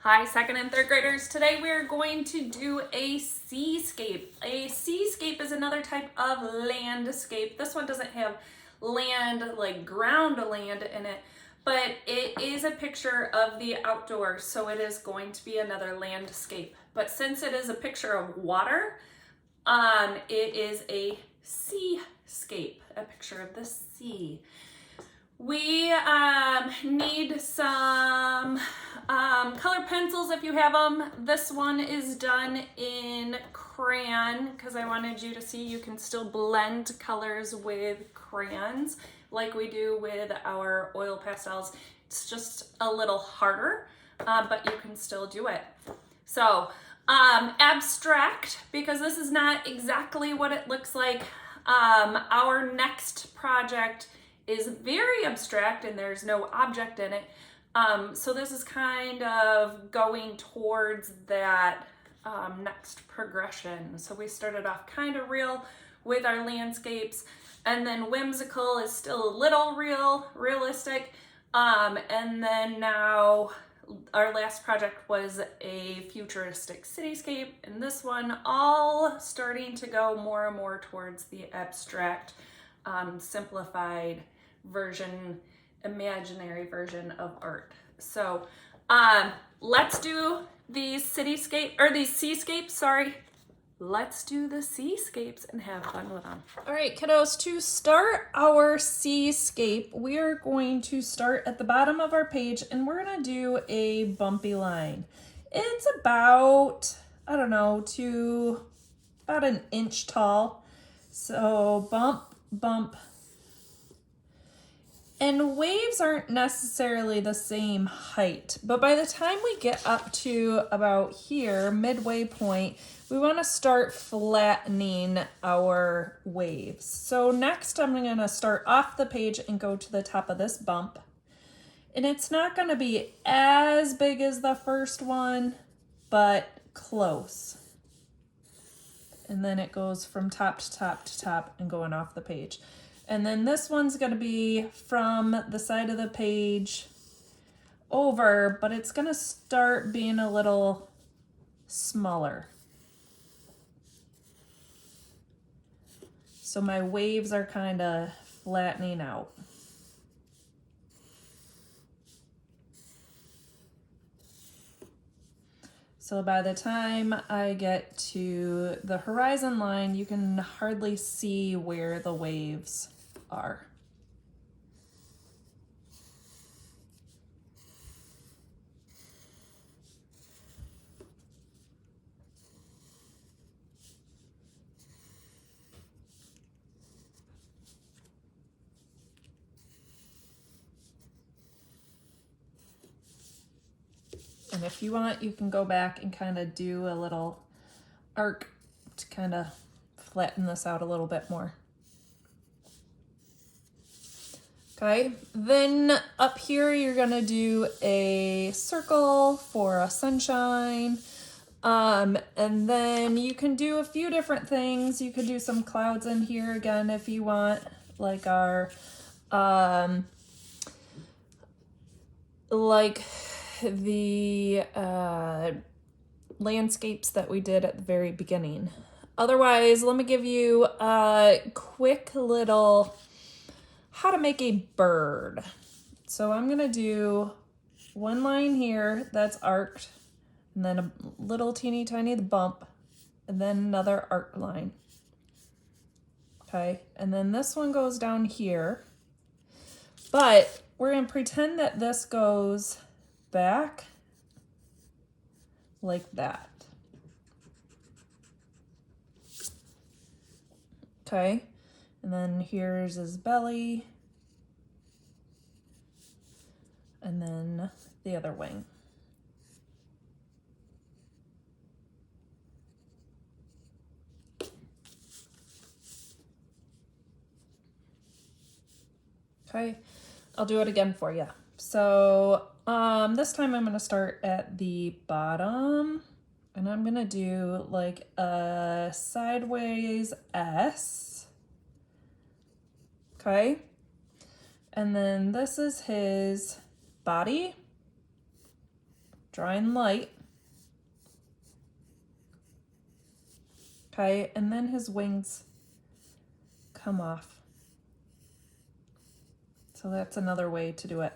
Hi, second and third graders. Today we're going to do a seascape. A seascape is another type of landscape. This one doesn't have land, like ground land in it, but it is a picture of the outdoors, so it is going to be another landscape. But since it is a picture of water, it is a seascape, a picture of the sea. We need some color pencils if you have them. This one is done in crayon because I wanted you to see you can still blend colors with crayons like we do with our oil pastels. It's just a little harder, but you can still do it. So abstract, because this is not exactly what it looks like. Our next project is very abstract and there's no object in it. So this is kind of going towards that next progression. So we started off kind of real with our landscapes, and then whimsical is still a little realistic. And then now our last project was a futuristic cityscape, and this one all starting to go more and more towards the abstract, simplified version, imaginary version of art. So let's do these seascapes, sorry. Let's do the seascapes and have fun with them. All right, kiddos, to start our seascape, we are going to start at the bottom of our page and we're gonna do a bumpy line. It's about, I don't know, about an inch tall. So bump, bump. And waves aren't necessarily the same height, but by the time we get up to about here, midway point, we want to start flattening our waves. So next I'm going to start off the page and go to the top of this bump. And it's not going to be as big as the first one, but close. And then it goes from top to top to top and going off the page. And then this one's going to be from the side of the page over, but it's going to start being a little smaller. So my waves are kind of flattening out. So by the time I get to the horizon line, you can hardly see where the waves are. And if you want, you can go back and kind of do a little arc to kind of flatten this out a little bit more. Okay, then up here you're gonna do a circle for a sunshine. And then you can do a few different things. You could do some clouds in here again if you want, like our like the landscapes that we did at the very beginning. Otherwise, let me give you a quick little how to make a bird. So I'm gonna do one line here that's arced, and then a little teeny tiny bump, and then another arc line. Okay, and then this one goes down here, but we're gonna pretend that this goes back like that. Okay, and then here's his belly, and then the other wing. Okay, I'll do it again for you. So this time I'm gonna start at the bottom and I'm gonna do like a sideways S. Okay, and then this is his body. drawing light. Okay, and then his wings come off. So that's another way to do it.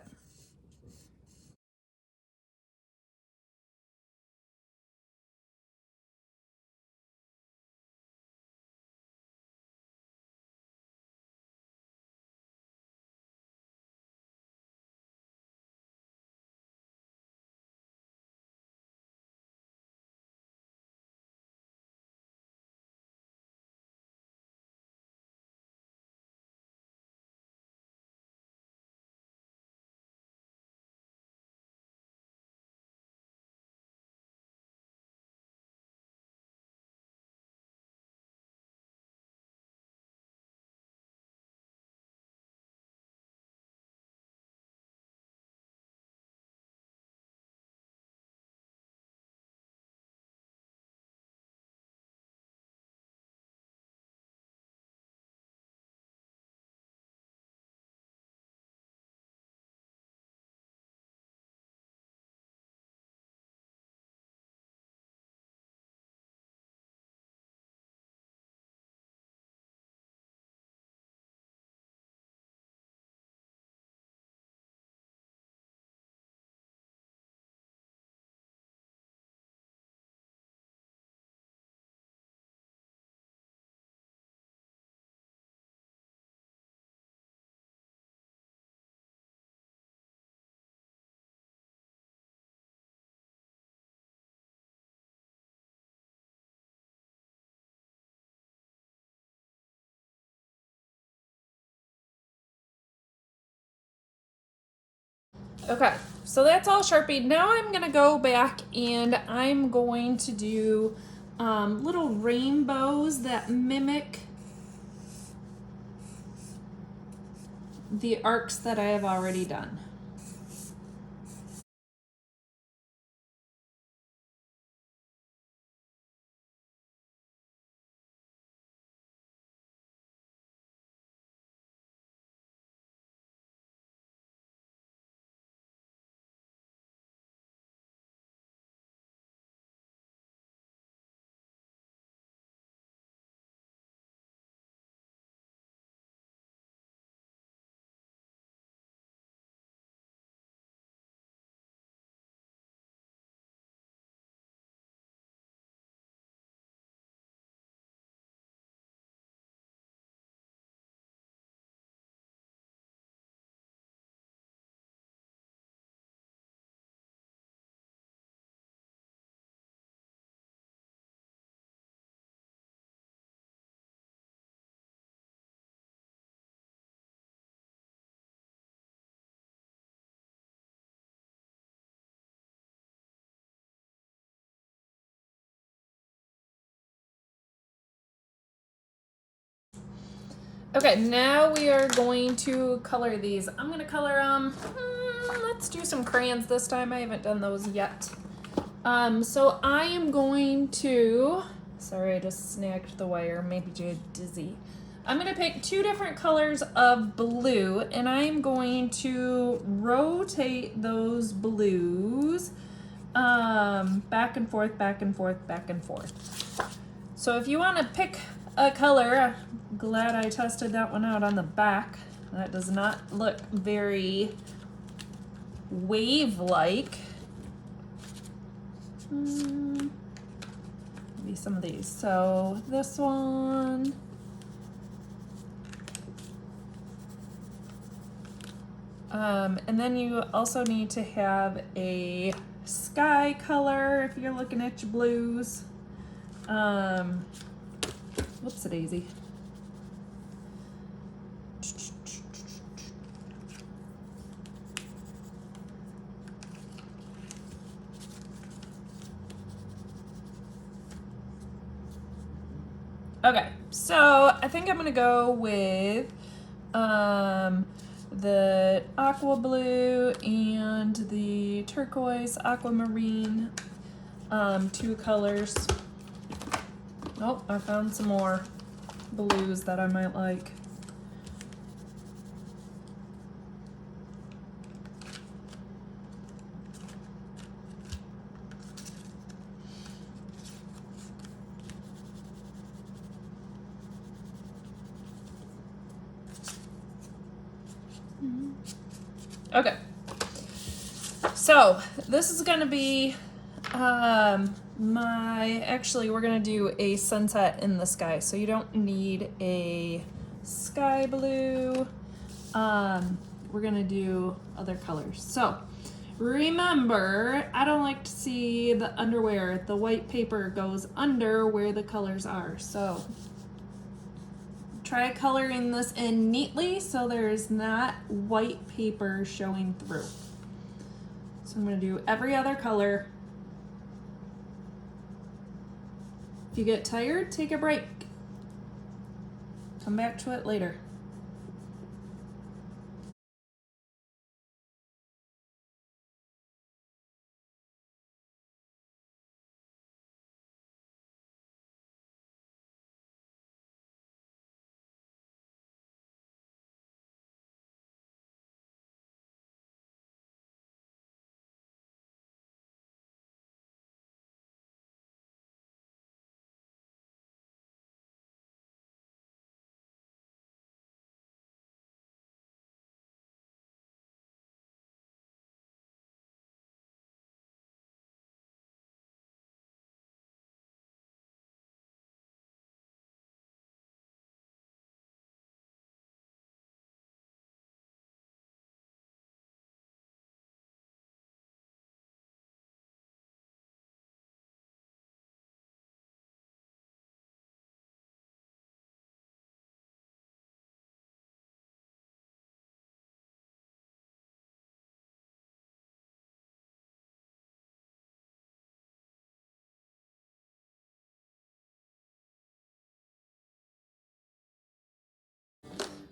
Okay, so that's all Sharpied. Now I'm gonna go back and I'm going to do little rainbows that mimic the arcs that I have already done. Okay, now we are going to color these. I'm gonna color them, let's do some crayons this time. I haven't done those yet. So I am going to, sorry, I just snagged the wire, made you dizzy. I'm gonna pick 2 different colors of blue and I'm going to rotate those blues back and forth, back and forth, back and forth. So if you want to pick a color, I'm glad I tested that one out on the back. That does not look very wave-like. Maybe some of these. So this one. And then you also need to have a sky color if you're looking at your blues. Whoops-a-daisy. Okay, so I think I'm gonna go with the aqua blue and the turquoise aquamarine, 2 colors. Oh, I found some more blues that I might like. Okay. So this is gonna be actually we're gonna do a sunset in the sky. So you don't need a sky blue. We're gonna do other colors. So remember, I don't like to see the underwear. The white paper goes under where the colors are. So try coloring this in neatly so there's not white paper showing through. So I'm going to do every other color. If you get tired, take a break. Come back to it later.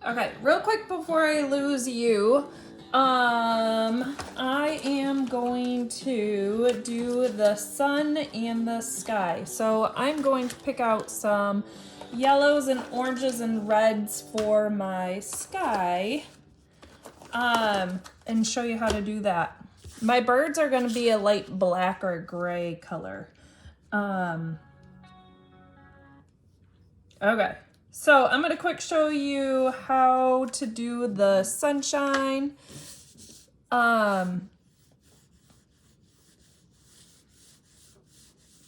Okay, real quick before I lose you, I am going to do the sun and the sky. So I'm going to pick out some yellows and oranges and reds for my sky, and show you how to do that. My birds are going to be a light black or gray color. Okay. So I'm going to quick show you how to do the sunshine.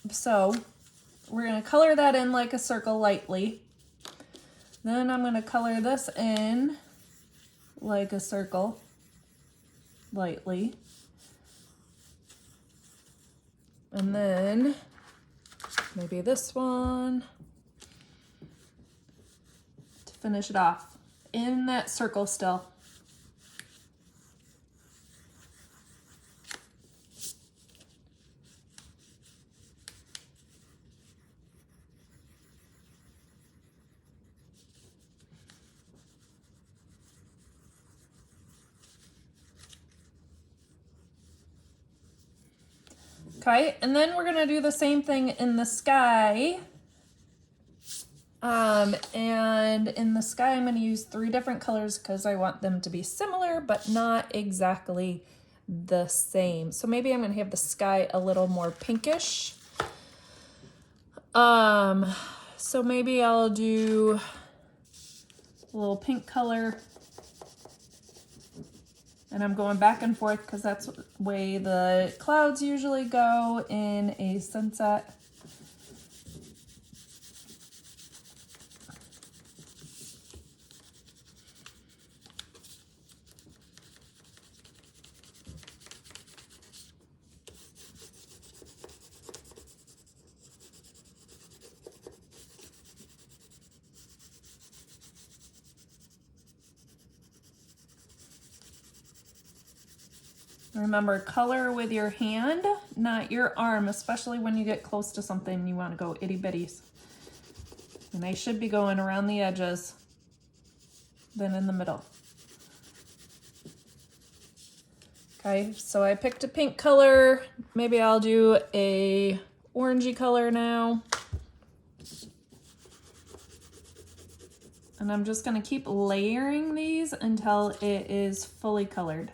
So we're going to color that in like a circle lightly. Then I'm going to color this in like a circle lightly. And then maybe this one to finish it off in that circle still. Okay, and then we're gonna do the same thing in the sky. And in the sky, I'm gonna use 3 different colors because I want them to be similar, but not exactly the same. So maybe I'm gonna have the sky a little more pinkish. So maybe I'll do a little pink color. And I'm going back and forth because that's the way the clouds usually go in a sunset. Remember, color with your hand, not your arm, especially when you get close to something you want to go itty bitties. And they should be going around the edges, then in the middle. Okay, so I picked a pink color. Maybe I'll do a orangey color now. And I'm just gonna keep layering these until it is fully colored.